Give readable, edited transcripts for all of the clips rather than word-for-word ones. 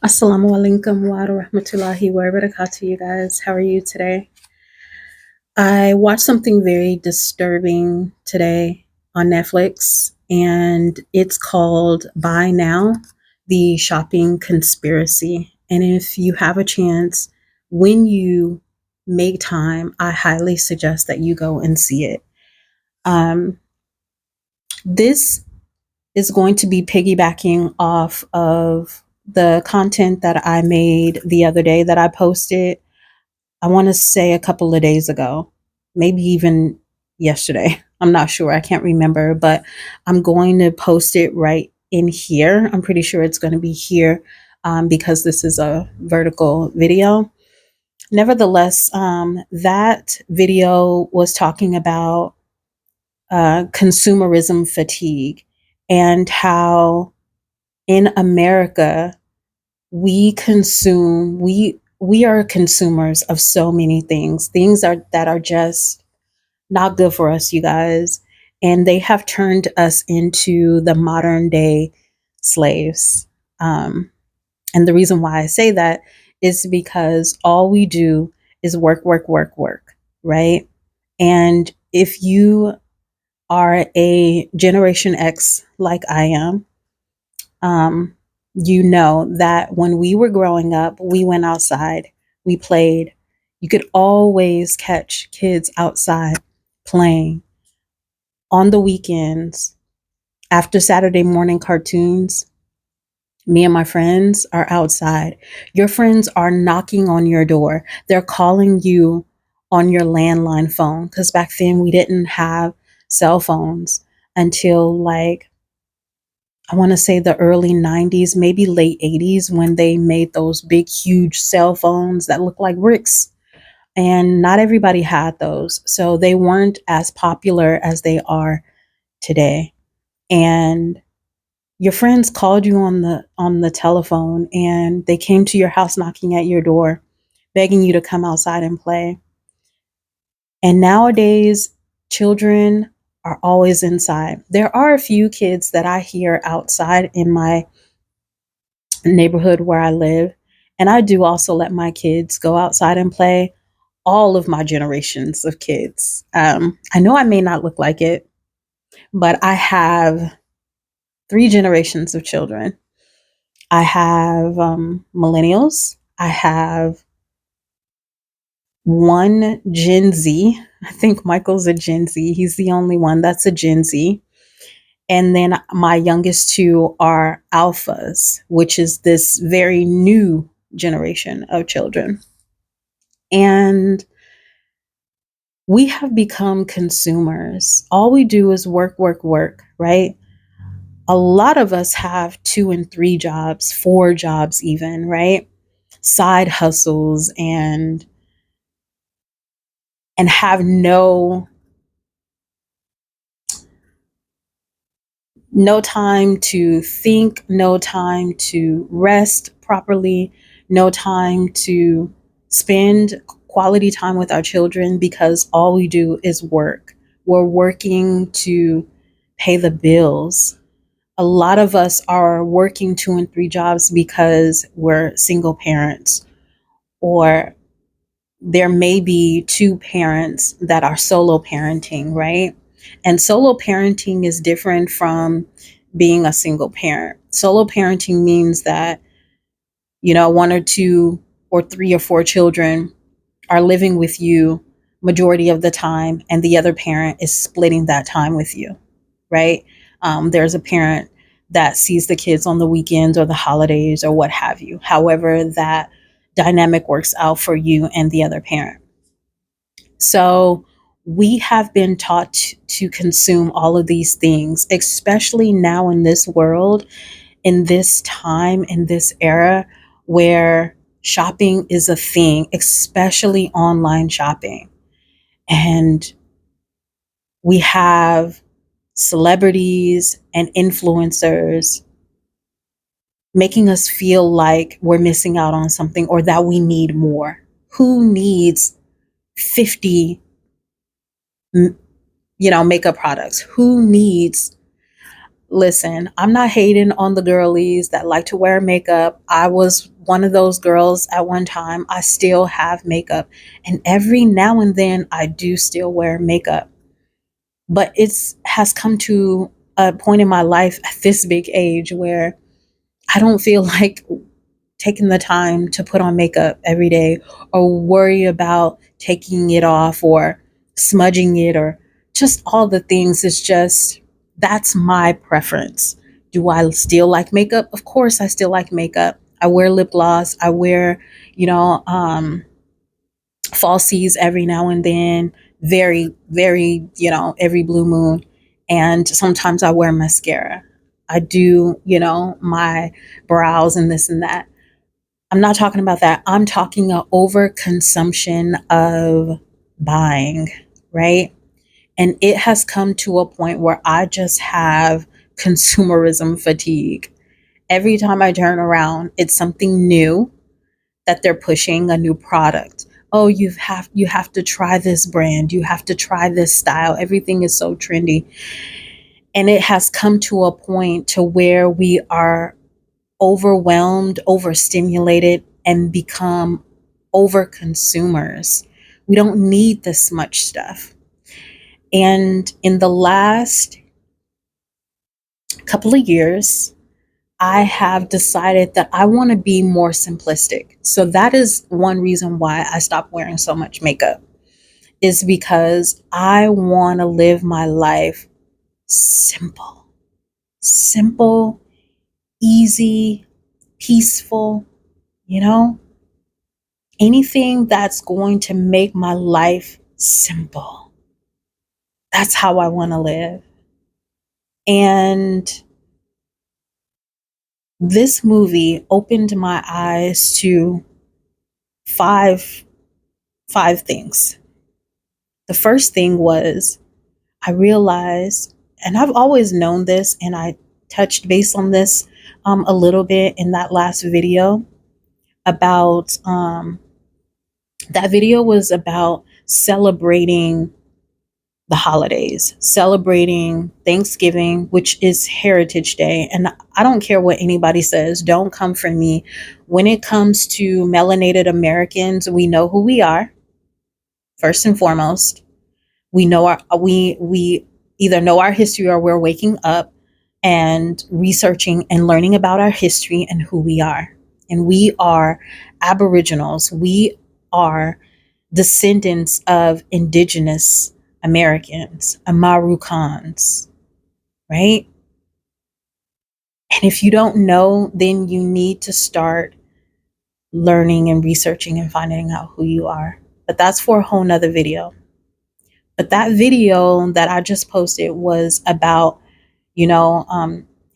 Assalamu alaikum wa rahmatullahi wa barakatuh, you guys. How are you today? I watched something very disturbing today on Netflix, and it's called Buy Now, The Shopping Conspiracy. And if you have a chance, when you make time, I highly suggest that you go and see it. Um, this is going to be piggybacking off of the content that I made the other day that I posted. I want to say a couple of days ago, maybe even yesterday. I'm not sure. I can't remember, but I'm going to post it right in here. I'm pretty sure it's going to be here because this is a vertical video. Nevertheless, that video was talking about consumerism fatigue and how in America we are consumers of so many things are that are just not good for us, you guys, and they have turned us into the modern day slaves. And the reason why I say that is because all we do is work, work, work, work, right? And if you are a Generation X like I am, um, you know that when we were growing up, we went outside, we played. You could always catch kids outside playing on the weekends after Saturday morning cartoons. Me and my friends are outside. Your friends are knocking on your door. They're calling you on your landline phone because back then we didn't have cell phones until like I want to say the early 90s, maybe late 80s, when they made those big, huge cell phones that look like bricks. And not everybody had those. So they weren't as popular as they are today. And your friends called you on the telephone and they came to your house knocking at your door, begging you to come outside and play. And nowadays, children are always inside. There are a few kids that I hear outside in my neighborhood where I live. And I do also let my kids go outside and play, all of my generations of kids. I know I may not look like it, but I have three generations of children. I have millennials, I have one Gen Z. I think Michael's a Gen Z. He's the only one that's a Gen Z. And then my youngest two are alphas, which is this very new generation of children. And we have become consumers. All we do is work, work, work, right? A lot of us have two and three jobs, four jobs, even, right? Side hustles and have no time to think, no time to rest properly, no time to spend quality time with our children because all we do is work. We're working to pay the bills. A lot of us are working two and three jobs because we're single parents, or there may be two parents that are solo parenting, right? And solo parenting is different from being a single parent. Solo parenting means that, one or two or three or four children are living with you majority of the time, and the other parent is splitting that time with you, right? There's a parent that sees the kids on the weekends or the holidays or what have you. However, that dynamic works out for you and the other parent. So we have been taught to consume all of these things, especially now in this world, in this time, in this era where shopping is a thing, especially online shopping. And we have celebrities and influencers making us feel like we're missing out on something or that we need more. Who needs 50 makeup products? Who needs Listen, I'm not hating on the girlies that like to wear makeup. I was one of those girls at one time. I still have makeup, and every now and then I do still wear makeup. But it's has come to a point in my life at this big age where I don't feel like taking the time to put on makeup every day or worry about taking it off or smudging it or just all the things. It's just that's my preference. Do I still like makeup? Of course, I still like makeup. I wear lip gloss. I wear, you know, falsies every now and then, very, every blue moon. And sometimes I wear mascara. I do, my brows and this and that. I'm not talking about that. I'm talking a overconsumption of buying, right? And it has come to a point where I just have consumerism fatigue. Every time I turn around, it's something new that they're pushing, a new product. Oh, you have to try this brand. You have to try this style. Everything is so trendy. And it has come to a point to where we are overwhelmed, overstimulated, and become over consumers. We don't need this much stuff. And in the last couple of years, I have decided that I want to be more simplistic. So that is one reason why I stopped wearing so much makeup, is because I want to live my life simple, simple, easy, peaceful, you know? Anything that's going to make my life simple. That's how I want to live. And this movie opened my eyes to five five things. The first thing was I realized, and I've always known this, and I touched base on this a little bit in that last video about that video was about celebrating the holidays, celebrating Thanksgiving, which is Heritage Day. And I don't care what anybody says, don't come for me. When it comes to melanated Americans, we know who we are, first and foremost. We know we either know our history or we're waking up and researching and learning about our history and who we are. And we are Aboriginals. We are descendants of indigenous Americans, Amarukans, right? And if you don't know, then you need to start learning and researching and finding out who you are. But that's for a whole nother video. But that video that I just posted was about,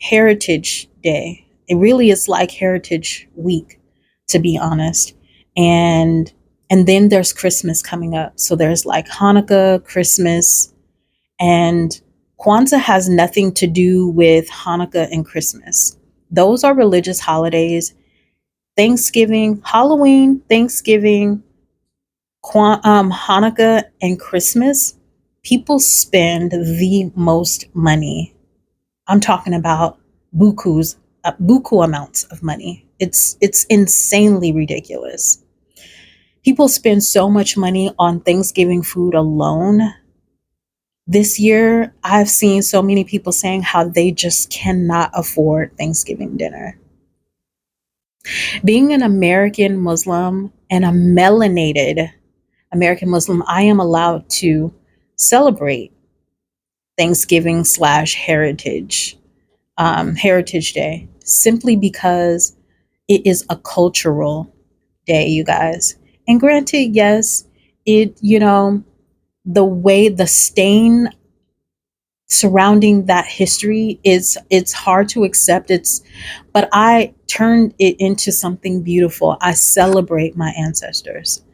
Heritage Day. It really is like Heritage Week, to be honest. And and then there's Christmas coming up. So there's like Hanukkah, Christmas, and Kwanzaa has nothing to do with Hanukkah and Christmas. Those are religious holidays. Thanksgiving, Halloween, Thanksgiving, Hanukkah, and Christmas, people spend the most money. I'm talking about buku amounts of money. It's insanely ridiculous. People spend so much money on Thanksgiving food alone. This year, I've seen so many people saying how they just cannot afford Thanksgiving dinner. Being an American Muslim and a melanated American Muslim, I am allowed to celebrate Thanksgiving slash Heritage Day, simply because it is a cultural day, you guys. And granted, yes, the way the stain surrounding that history is, it's hard to accept. But I turned it into something beautiful. I celebrate my ancestors.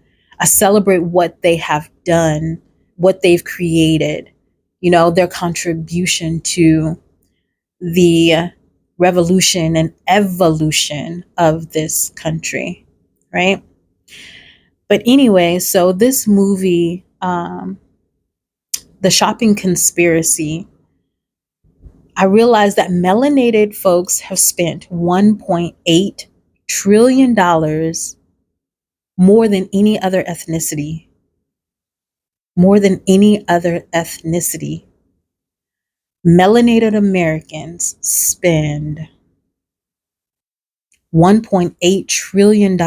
I celebrate what they have done, what they've created, their contribution to the revolution and evolution of this country, right? But anyway, so this movie, The Shopping Conspiracy, I realized that melanated folks have spent $1.8 trillion dollars more than any other ethnicity. More than any other ethnicity. Melanated Americans spend $1.8 trillion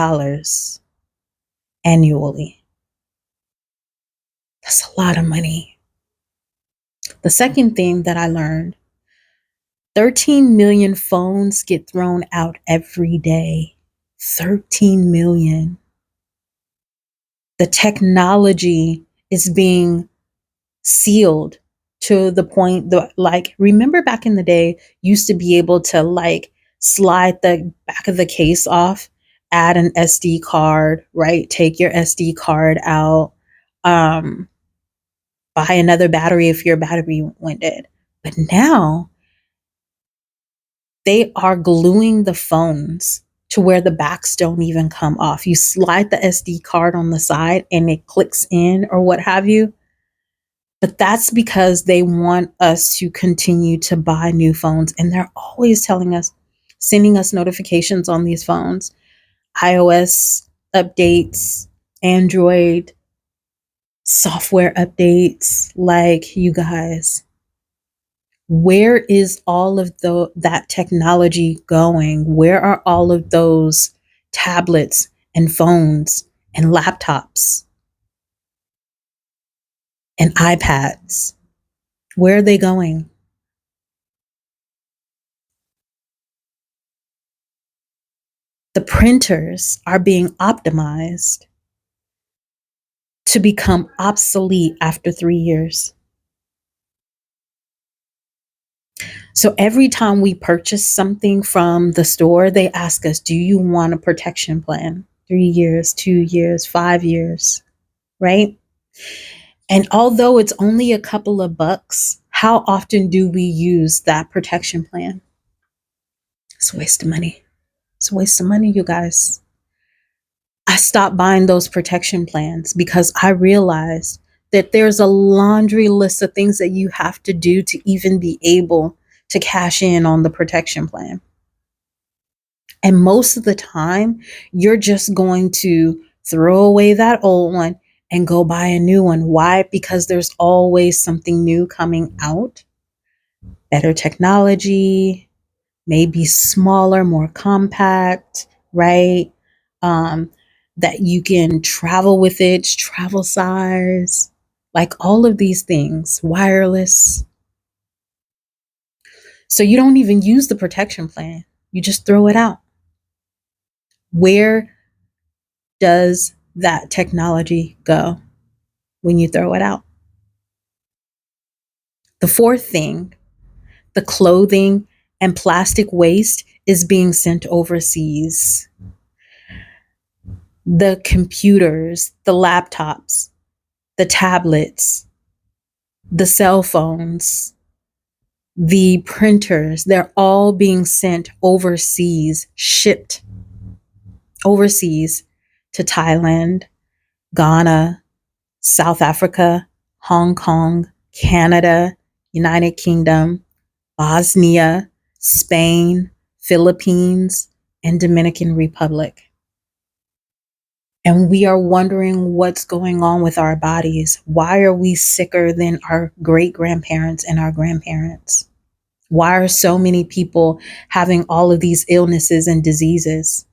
annually. That's a lot of money. The second thing that I learned, 13 million phones get thrown out every day. 13 million. The technology is being sealed to the point that, like, remember back in the day, used to be able to like slide the back of the case off, add an SD card, right? Take your SD card out, um, buy another battery if your battery went dead. But now they are gluing the phones to where the backs don't even come off. You slide the SD card on the side and it clicks in or what have you. But that's because they want us to continue to buy new phones. And they're always telling us, sending us notifications on these phones, iOS updates, Android software updates. Like, you guys, where is all of that technology going? Where are all of those tablets and phones and laptops and iPads? Where are they going? The printers are being optimized to become obsolete after 3 years. So every time we purchase something from the store, they ask us, do you want a protection plan? 3 years, 2 years, 5 years, right? And although it's only a couple of bucks, how often do we use that protection plan? It's a waste of money. It's a waste of money, you guys. I stopped buying those protection plans because I realized that there's a laundry list of things that you have to do to even be able to cash in on the protection plan. And most of the time, you're just going to throw away that old one and go buy a new one. Why? Because there's always something new coming out, better technology, maybe smaller, more compact, right? Um, that you can travel with it, travel size, like all of these things, wireless. So you don't even use the protection plan, you just throw it out. Where does that technology go when you throw it out? The fourth thing, the clothing and plastic waste is being sent overseas. The computers, the laptops, the tablets, the cell phones, the printers, they're all being sent overseas, shipped overseas to Thailand, Ghana, South Africa, Hong Kong, Canada, United Kingdom, Bosnia, Spain, Philippines, and Dominican Republic. And we are wondering what's going on with our bodies. Why are we sicker than our great grandparents and our grandparents? Why are so many people having all of these illnesses and diseases?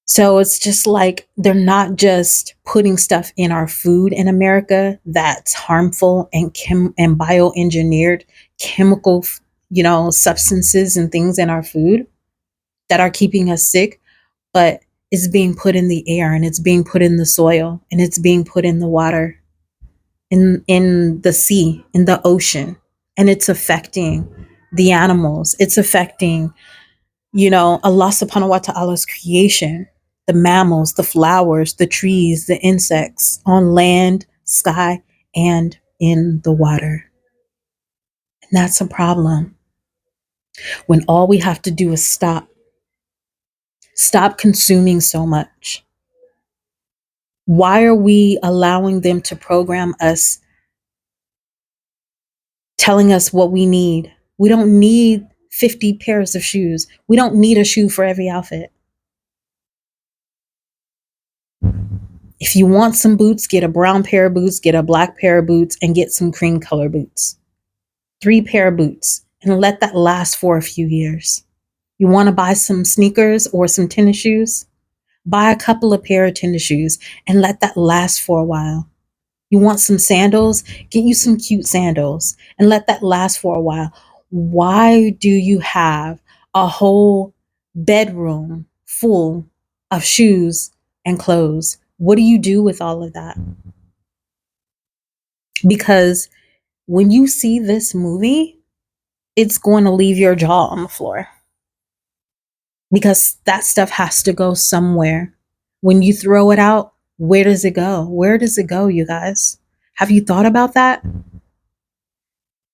So it's just like they're not just putting stuff in our food in America that's harmful and and bioengineered chemical, substances and things in our food that are keeping us sick, but it's being put in the air and it's being put in the soil and it's being put in the water, in the sea, in the ocean, and it's affecting the animals. It's affecting, Allah subhanahu wa ta'ala's creation, the mammals, the flowers, the trees, the insects on land, sky, and in the water. And that's a problem when all we have to do is stop consuming so much. Why are we allowing them to program us, telling us what we need? We don't need 50 pairs of shoes. We don't need a shoe for every outfit. If you want some boots, get a brown pair of boots, get a black pair of boots, and get some cream color boots. 3 pair of boots, and let that last for a few years. You want to buy some sneakers or some tennis shoes? Buy a couple of pair of tennis shoes and let that last for a while. You want some sandals? Get you some cute sandals and let that last for a while. Why do you have a whole bedroom full of shoes and clothes? What do you do with all of that? Because when you see this movie, it's going to leave your jaw on the floor because that stuff has to go somewhere. When you throw it out, where does it go? Where does it go, you guys? Have you thought about that?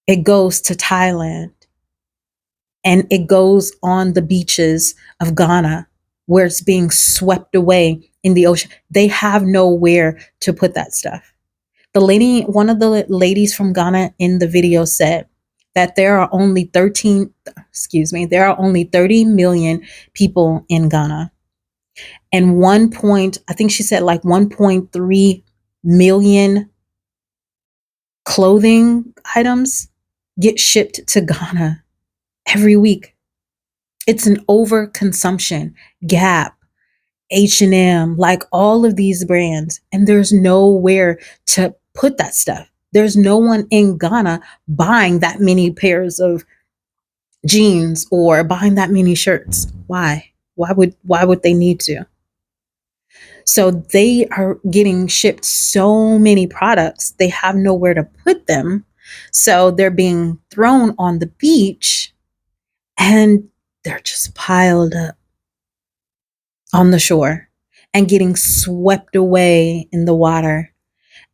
It goes to Thailand and it goes on the beaches of Ghana where it's being swept away in the ocean. They have nowhere to put that stuff. One of the ladies from Ghana in the video said that there are only 30 million people in Ghana. And I think she said like 1.3 million clothing items get shipped to Ghana every week. It's an overconsumption. Gap, H&M, like all of these brands, and there's nowhere to put that stuff. There's no one in Ghana buying that many pairs of jeans or buying that many shirts. Why? Why would they need to? So they are getting shipped so many products, they have nowhere to put them. So they're being thrown on the beach and they're just piled up on the shore and getting swept away in the water.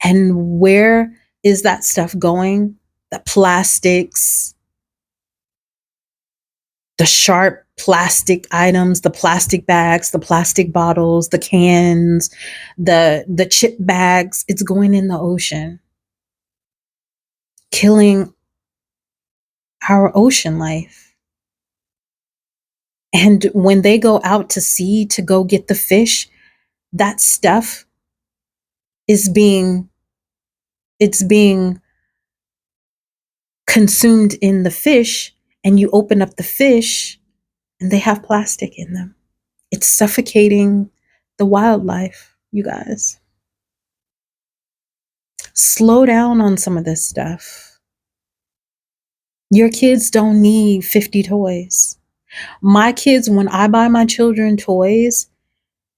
And where is that stuff going? The plastics, the sharp plastic items, the plastic bags, the plastic bottles, the cans, the chip bags, it's going in the ocean, killing our ocean life. And when they go out to sea to go get the fish, that stuff is being consumed in the fish, and you open up the fish and they have plastic in them. It's suffocating the wildlife, you guys. Slow down on some of this stuff. Your kids don't need 50 toys. My kids, when I buy my children toys,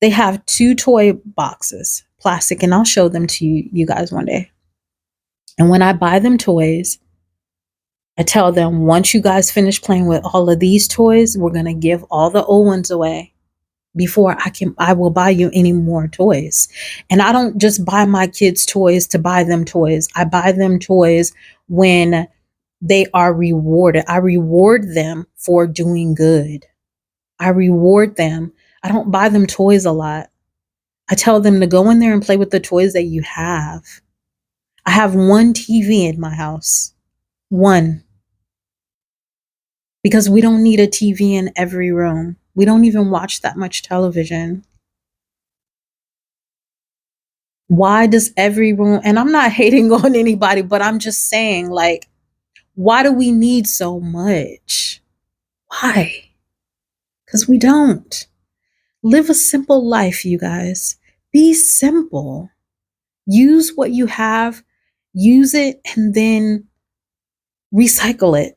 they have 2 toy boxes, plastic, and I'll show them to you guys one day. And when I buy them toys, I tell them, once you guys finish playing with all of these toys, we're going to give all the old ones away before I will buy you any more toys. And I don't just buy my kids toys to buy them toys. I buy them toys when they are rewarded. I reward them for doing good. I reward them. I don't buy them toys a lot. I tell them to go in there and play with the toys that you have. I have 1 TV in my house. 1. Because we don't need a TV in every room. We don't even watch that much television. Why does every room, and I'm not hating on anybody, but I'm just saying, like, why do we need so much? Why? Because we don't. Live a simple life, you guys. Be simple. Use what you have, use it, and then recycle it.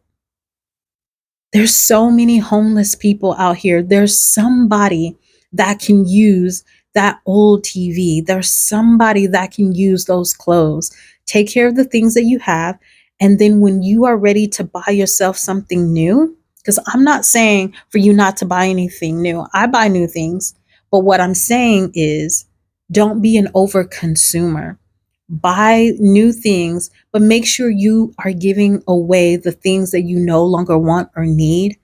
There's so many homeless people out here. There's somebody that can use that old TV. There's somebody that can use those clothes. Take care of the things that you have. And then when you are ready to buy yourself something new, because I'm not saying for you not to buy anything new. I buy new things. But what I'm saying is don't be an over consumer. Buy new things, but make sure you are giving away the things that you no longer want or need.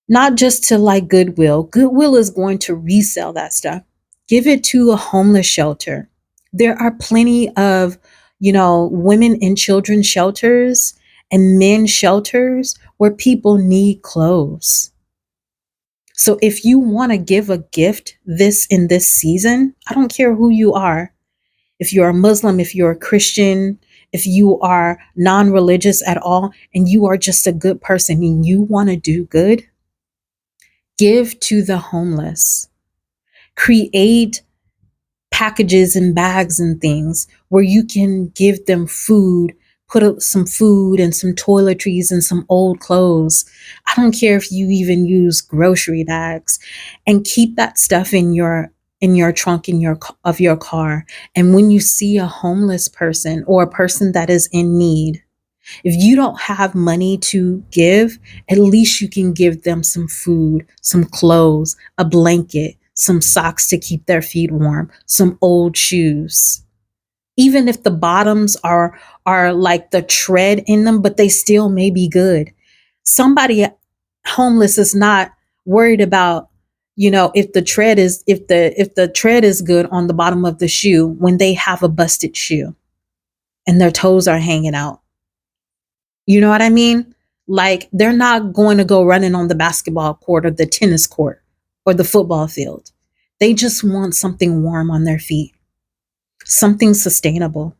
Not just to like Goodwill. Goodwill is going to resell that stuff. Give it to a homeless shelter. There are plenty of, women and children shelters and men shelters where people need clothes. So if you want to give a gift this in this season, I don't care who you are. If you're a Muslim, if you're a Christian, if you are non religious at all, and you are just a good person and you want to do good, give to the homeless. Create packages and bags and things where you can give them food, put some food and some toiletries and some old clothes. I don't care if you even use grocery bags, and keep that stuff in your trunk of your car. And when you see a homeless person or a person that is in need, if you don't have money to give, at least you can give them some food, some clothes, a blanket, some socks to keep their feet warm, some old shoes. Even if the bottoms are like the tread in them, but they still may be good. Somebody homeless is not worried about, if the tread is good on the bottom of the shoe when they have a busted shoe and their toes are hanging out. You know what I mean? Like, they're not going to go running on the basketball court or the tennis court or the football field. They just want something warm on their feet, something sustainable.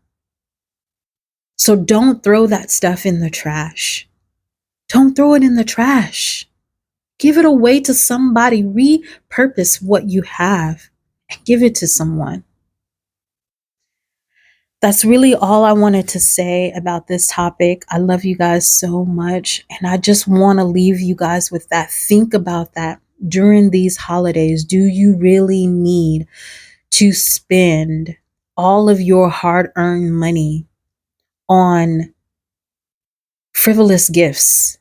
So don't throw that stuff in the trash. Don't throw it in the trash. Give it away to somebody. Repurpose what you have and give it to someone. That's really all I wanted to say about this topic. I love you guys so much. And I just want to leave you guys with that. Think about that during these holidays. Do you really need to spend all of your hard earned money on frivolous gifts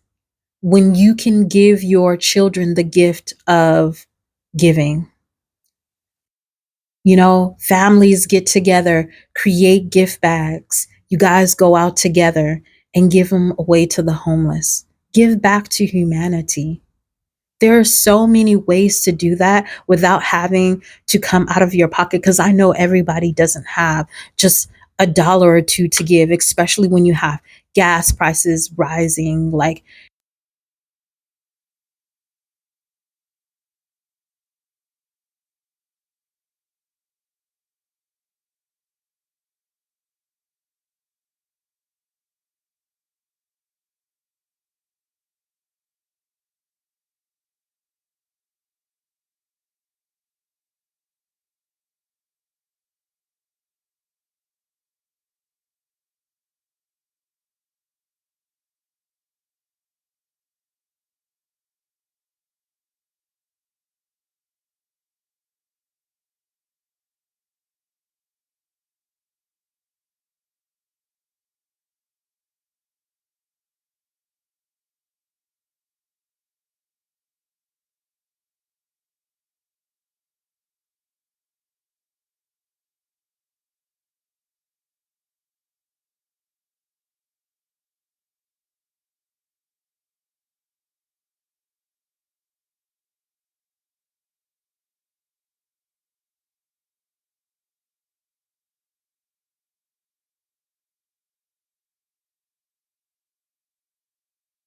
when you can give your children the gift of giving? Families get together, create gift bags. You guys go out together and give them away to the homeless. Give back to humanity. There are so many ways to do that without having to come out of your pocket, because I know everybody doesn't have just $1 or $2 to give, especially when you have gas prices rising. Like,